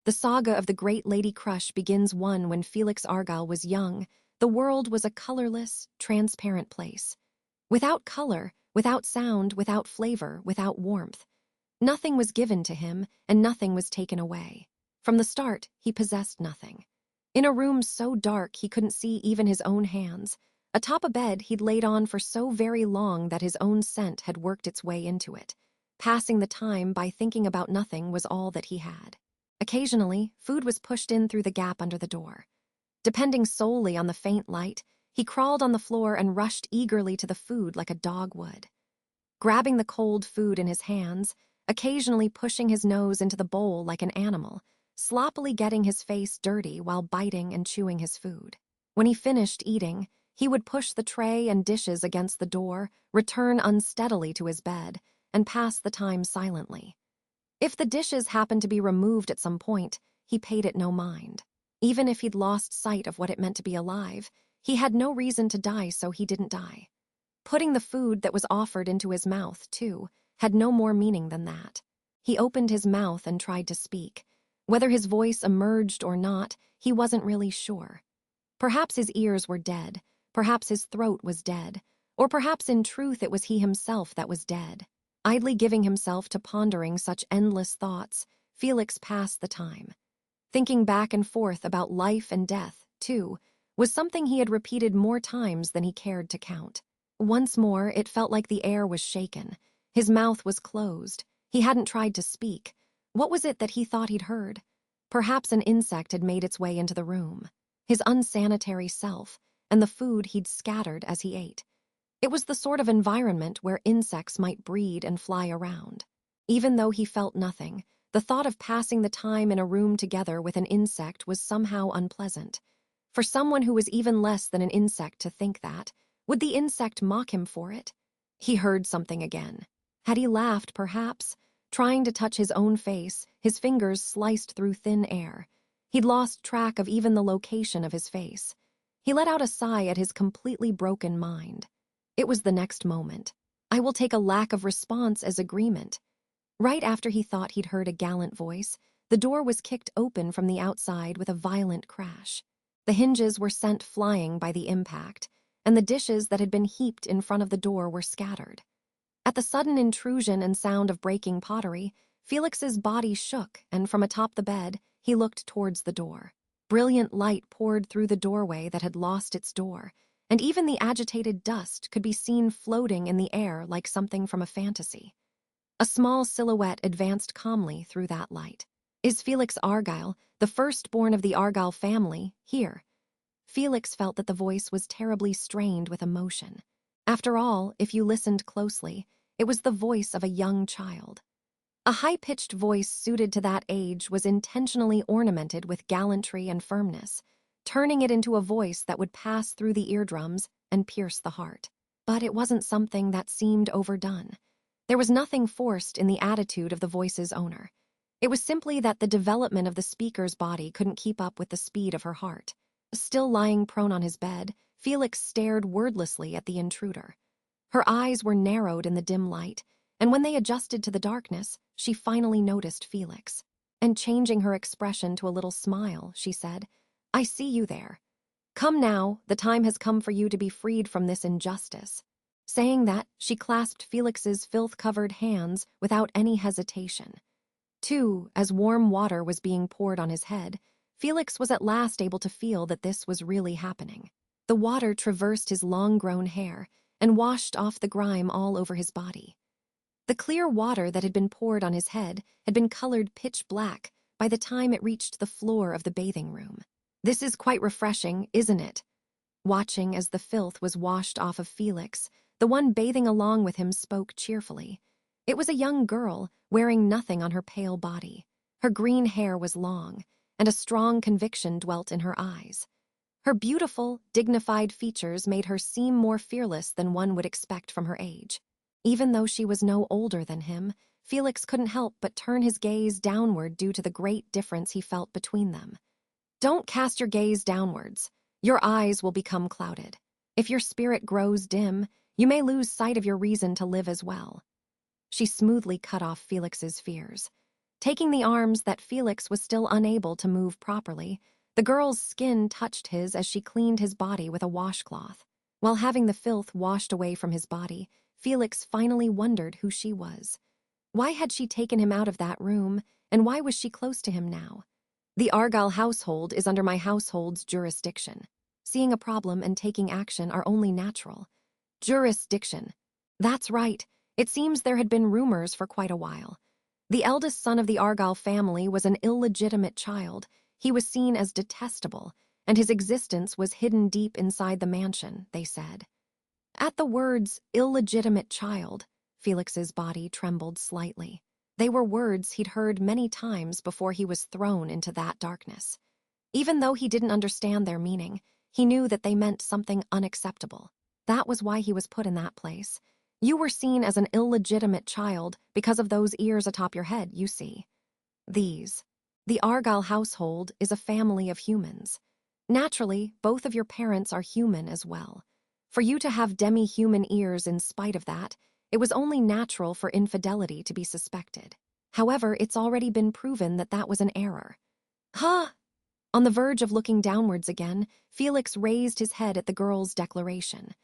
The saga of the great Lady Crusch begins when Felix Argyle was young. The world was a colorless, transparent place. Without color, without sound, without flavor, without warmth. Nothing was given to him, and nothing was taken away. From the start, he possessed nothing. In a room so dark he couldn't see even his own hands. Atop a bed he'd laid on for so very long that his own scent had worked its way into it. Passing the time by thinking about nothing was all that he had. Occasionally, food was pushed in through the gap under the door. Depending solely on the faint light, he crawled on the floor and rushed eagerly to the food like a dog would. Grabbing the cold food in his hands, occasionally pushing his nose into the bowl like an animal, sloppily getting his face dirty while biting and chewing his food. When he finished eating, he would push the tray and dishes against the door, return unsteadily to his bed, and pass the time silently. If the dishes happened to be removed at some point, he paid it no mind. Even if he'd lost sight of what it meant to be alive, he had no reason to die, so he didn't die. Putting the food that was offered into his mouth, too, had no more meaning than that. He opened his mouth and tried to speak. Whether his voice emerged or not, he wasn't really sure. Perhaps his ears were dead, perhaps his throat was dead, or perhaps in truth it was he himself that was dead. Idly giving himself to pondering such endless thoughts, Felix passed the time. Thinking back and forth about life and death, too, was something he had repeated more times than he cared to count. Once more, it felt like the air was shaken. His mouth was closed. He hadn't tried to speak. What was it that he thought he'd heard? Perhaps an insect had made its way into the room. His unsanitary self, and the food he'd scattered as he ate. It was the sort of environment where insects might breed and fly around. Even though he felt nothing, the thought of passing the time in a room together with an insect was somehow unpleasant. For someone who was even less than an insect to think that, would the insect mock him for it? He heard something again. Had he laughed, perhaps? Trying to touch his own face, his fingers sliced through thin air. He'd lost track of even the location of his face. He let out a sigh at his completely broken mind. It was the next moment. I will take a lack of response as agreement. Right after he thought he'd heard a gallant voice, the door was kicked open from the outside with a violent crash. The hinges were sent flying by the impact, and the dishes that had been heaped in front of the door were scattered. At the sudden intrusion and sound of breaking pottery, Felix's body shook, and from atop the bed, he looked towards the door. Brilliant light poured through the doorway that had lost its door, and even the agitated dust could be seen floating in the air like something from a fantasy. A small silhouette advanced calmly through that light. Is Felix Argyle, the firstborn of the Argyle family, here? Felix felt that the voice was terribly strained with emotion. After all, if you listened closely, it was the voice of a young child. A high-pitched voice suited to that age was intentionally ornamented with gallantry and firmness, turning it into a voice that would pass through the eardrums and pierce the heart. But it wasn't something that seemed overdone. There was nothing forced in the attitude of the voice's owner. It was simply that the development of the speaker's body couldn't keep up with the speed of her heart. Still lying prone on his bed, Felix stared wordlessly at the intruder. Her eyes were narrowed in the dim light, and when they adjusted to the darkness, she finally noticed Felix. And changing her expression to a little smile, she said, "I see you there. Come now, the time has come for you to be freed from this injustice." Saying that, she clasped Felix's filth-covered hands without any hesitation. Too, as warm water was being poured on his head, Felix was at last able to feel that this was really happening. The water traversed his long-grown hair and washed off the grime all over his body. The clear water that had been poured on his head had been colored pitch black by the time it reached the floor of the bathing room. "This is quite refreshing, isn't it?" Watching as the filth was washed off of Felix, the one bathing along with him spoke cheerfully. It was a young girl, wearing nothing on her pale body. Her green hair was long, and a strong conviction dwelt in her eyes. Her beautiful, dignified features made her seem more fearless than one would expect from her age. Even though she was no older than him, Felix couldn't help but turn his gaze downward due to the great difference he felt between them. "Don't cast your gaze downwards. Your eyes will become clouded. If your spirit grows dim, you may lose sight of your reason to live as well." She smoothly cut off Felix's fears. Taking the arms that Felix was still unable to move properly, the girl's skin touched his as she cleaned his body with a washcloth. While having the filth washed away from his body, Felix finally wondered who she was. Why had she taken him out of that room, and why was she close to him now? The Argyle household is under my household's jurisdiction. Seeing a problem and taking action are only natural. Jurisdiction. That's right. It seems there had been rumors for quite a while. The eldest son of the Argyle family was an illegitimate child. He was seen as detestable, and his existence was hidden deep inside the mansion, they said. At the words, illegitimate child, Felix's body trembled slightly. They were words he'd heard many times before he was thrown into that darkness. Even though he didn't understand their meaning, he knew that they meant something unacceptable. That was why he was put in that place. You were seen as an illegitimate child because of those ears atop your head, you see. The Argyle household is a family of humans. Naturally, both of your parents are human as well. For you to have demi-human ears in spite of that, it was only natural for infidelity to be suspected. However, it's already been proven that that was an error. Huh? On the verge of looking downwards again, Felix raised his head at the girl's declaration.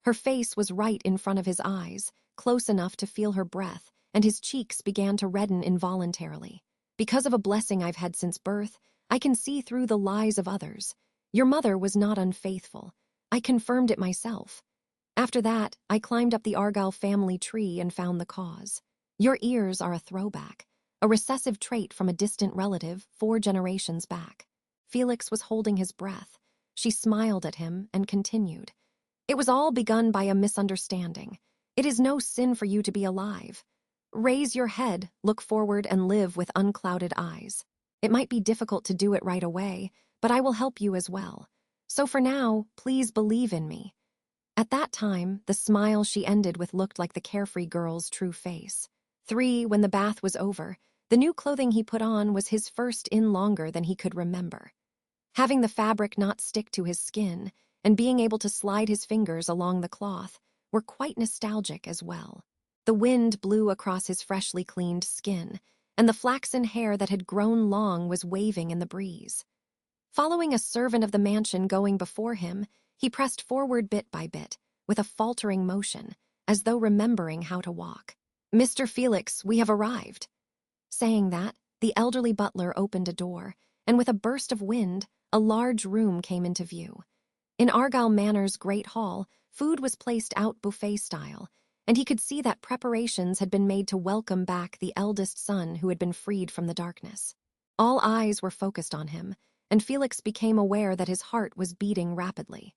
Her face was right in front of his eyes, close enough to feel her breath, and his cheeks began to redden involuntarily. Because of a blessing I've had since birth, I can see through the lies of others. Your mother was not unfaithful. I confirmed it myself. After that, I climbed up the Argyle family tree and found the cause. Your ears are a throwback, a recessive trait from a distant relative 4 generations back. Felix was holding his breath. She smiled at him and continued. It was all begun by a misunderstanding. It is no sin for you to be alive. Raise your head, look forward, and live with unclouded eyes. It might be difficult to do it right away, but I will help you as well. So for now, please believe in me. At that time, the smile she ended with looked like the carefree girl's true face. 3, when the bath was over, the new clothing he put on was his first in longer than he could remember. Having the fabric not stick to his skin, and being able to slide his fingers along the cloth, were quite nostalgic as well. The wind blew across his freshly cleaned skin, and the flaxen hair that had grown long was waving in the breeze. Following a servant of the mansion going before him, he pressed forward bit by bit, with a faltering motion, as though remembering how to walk. "Mr. Felix, we have arrived." Saying that, the elderly butler opened a door, and with a burst of wind, a large room came into view. In Argyle Manor's great hall, food was placed out buffet style, and he could see that preparations had been made to welcome back the eldest son who had been freed from the darkness. All eyes were focused on him, and Felix became aware that his heart was beating rapidly.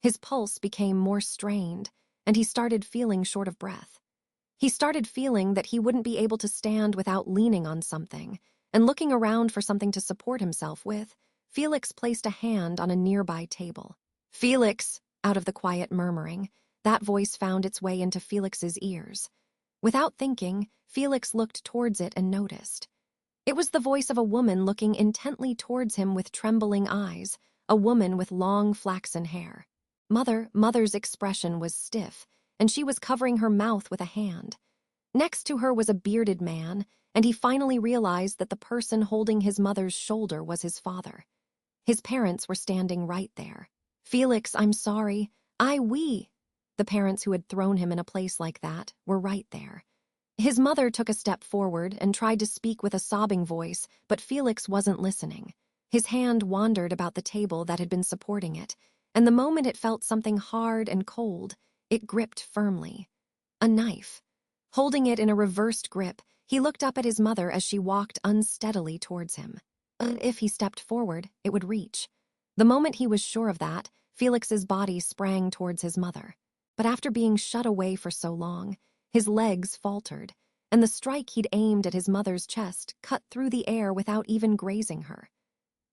His pulse became more strained, and he started feeling short of breath. He started feeling that he wouldn't be able to stand without leaning on something, and looking around for something to support himself with, Felix placed a hand on a nearby table. "Felix!" Out of the quiet murmuring, that voice found its way into Felix's ears. Without thinking, Felix looked towards it and noticed. It was the voice of a woman looking intently towards him with trembling eyes, a woman with long flaxen hair. Mother's expression was stiff, and she was covering her mouth with a hand. Next to her was a bearded man, and he finally realized that the person holding his mother's shoulder was his father. His parents were standing right there. "Felix, I'm sorry. The parents who had thrown him in a place like that were right there. His mother took a step forward and tried to speak with a sobbing voice, but Felix wasn't listening. His hand wandered about the table that had been supporting it, and the moment it felt something hard and cold, it gripped firmly. A knife. Holding it in a reversed grip, he looked up at his mother as she walked unsteadily towards him. If he stepped forward, it would reach. The moment he was sure of that, Felix's body sprang towards his mother. But after being shut away for so long, his legs faltered, and the strike he'd aimed at his mother's chest cut through the air without even grazing her.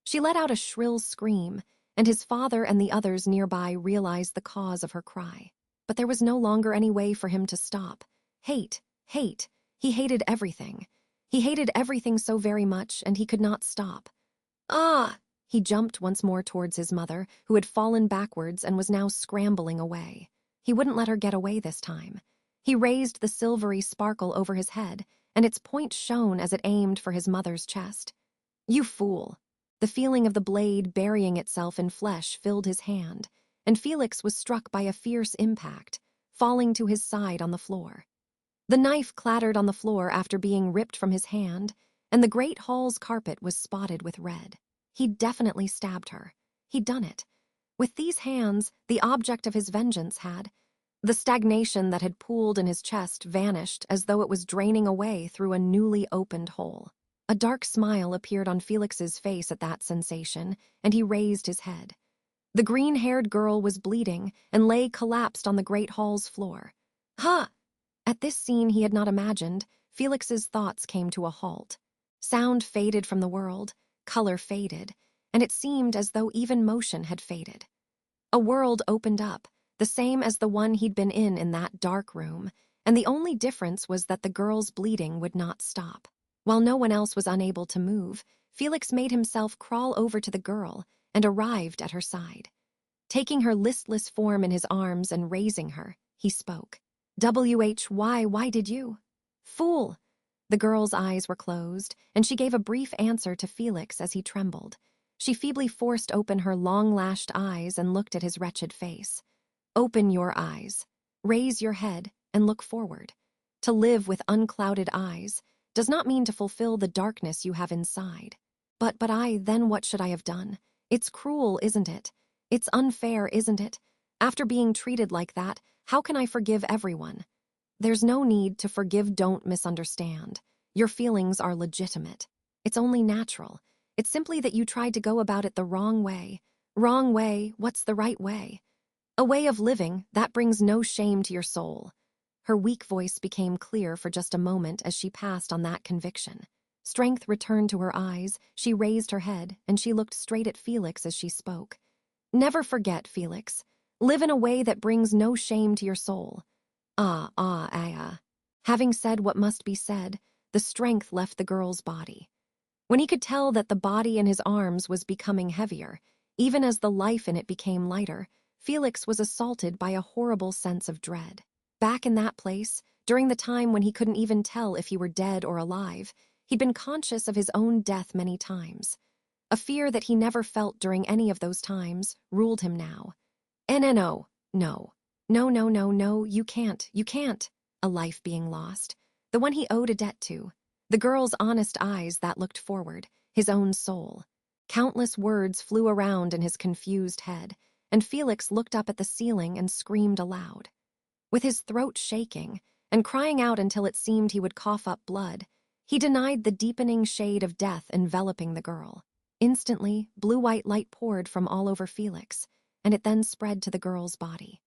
She let out a shrill scream, and his father and the others nearby realized the cause of her cry. But there was no longer any way for him to stop. Hate. He hated everything. He hated everything so very much, and he could not stop. "Ah!" He jumped once more towards his mother, who had fallen backwards and was now scrambling away. He wouldn't let her get away this time. He raised the silvery sparkle over his head, and its point shone as it aimed for his mother's chest. "You fool." The feeling of the blade burying itself in flesh filled his hand, and Felix was struck by a fierce impact, falling to his side on the floor. The knife clattered on the floor after being ripped from his hand, and the great hall's carpet was spotted with red. He'd definitely stabbed her. He'd done it. With these hands, the object of his vengeance had. The stagnation that had pooled in his chest vanished as though it was draining away through a newly opened hole. A dark smile appeared on Felix's face at that sensation, and he raised his head. The green-haired girl was bleeding and lay collapsed on the great hall's floor. "Huh!" At this scene he had not imagined, Felix's thoughts came to a halt. Sound faded from the world, color faded, and it seemed as though even motion had faded. A world opened up, the same as the one he'd been in that dark room, and the only difference was that the girl's bleeding would not stop. While no one else was unable to move, Felix made himself crawl over to the girl and arrived at her side. Taking her listless form in his arms and raising her, he spoke. Why did you?" "Fool!" The girl's eyes were closed, and she gave a brief answer to Felix as he trembled. She feebly forced open her long-lashed eyes and looked at his wretched face. "Open your eyes. Raise your head and look forward. To live with unclouded eyes does not mean to fulfill the darkness you have inside." But then what should I have done? It's cruel, isn't it? It's unfair, isn't it? After being treated like that, how can I forgive everyone? There's no need to forgive, don't misunderstand. Your feelings are legitimate. It's only natural. It's simply that you tried to go about it the wrong way. Wrong way, what's the right way? A way of living that brings no shame to your soul. Her weak voice became clear for just a moment as she passed on that conviction. Strength returned to her eyes, she raised her head, and she looked straight at Felix as she spoke. "Never forget, Felix. Live in a way that brings no shame to your soul." Having said what must be said, the strength left the girl's body. When he could tell that the body in his arms was becoming heavier, even as the life in it became lighter, Felix was assaulted by a horrible sense of dread. Back in that place, during the time when he couldn't even tell if he were dead or alive, he'd been conscious of his own death many times. A fear that he never felt during any of those times ruled him now. No, you can't. A life being lost. The one he owed a debt to. The girl's honest eyes that looked forward, his own soul. Countless words flew around in his confused head, and Felix looked up at the ceiling and screamed aloud. With his throat shaking, and crying out until it seemed he would cough up blood, he denied the deepening shade of death enveloping the girl. Instantly, blue-white light poured from all over Felix, and it then spread to the girl's body.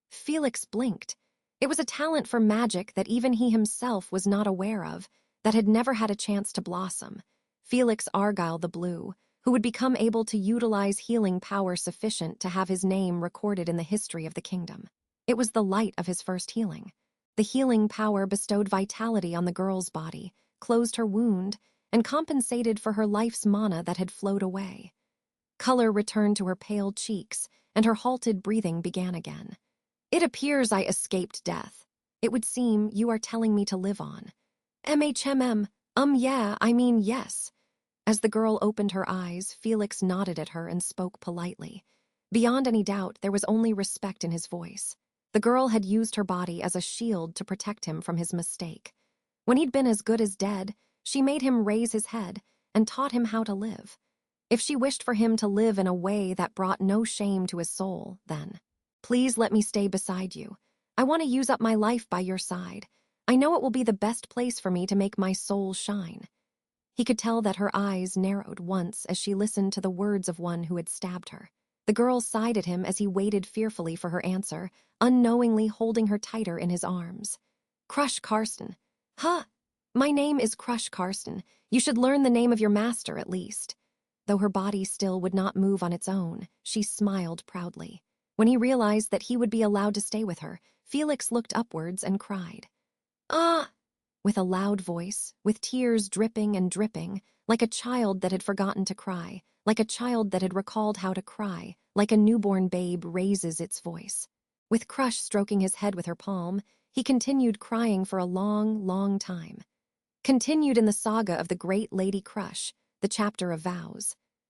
Felix blinked. It was a talent for magic that even he himself was not aware of, that had never had a chance to blossom. Felix Argyle the Blue, who would become able to utilize healing power sufficient to have his name recorded in the history of the kingdom. It was the light of his first healing. The healing power bestowed vitality on the girl's body, closed her wound, and compensated for her life's mana that had flowed away. Color returned to her pale cheeks, and her halted breathing began again. "It appears I escaped death. It would seem you are telling me to live on." Yes. As the girl opened her eyes, Felix nodded at her and spoke politely. Beyond any doubt, there was only respect in his voice. The girl had used her body as a shield to protect him from his mistake. When he'd been as good as dead, she made him raise his head and taught him how to live. If she wished for him to live in a way that brought no shame to his soul, then, "Please let me stay beside you. I want to use up my life by your side. I know it will be the best place for me to make my soul shine." He could tell that her eyes narrowed once as she listened to the words of one who had stabbed her. The girl sighed at him as he waited fearfully for her answer, unknowingly holding her tighter in his arms. "Crusch Karsten." "Huh? My name is Crusch Karsten. You should learn the name of your master at least." Though her body still would not move on its own, she smiled proudly. When he realized that he would be allowed to stay with her, Felix looked upwards and cried, "Ah!" with a loud voice, with tears dripping and dripping, like a child that had forgotten to cry, like a child that had recalled how to cry, like a newborn babe raises its voice. With Crusch stroking his head with her palm, he continued crying for a long, long time. Continued in the saga of the great Lady Crusch, the chapter of vows.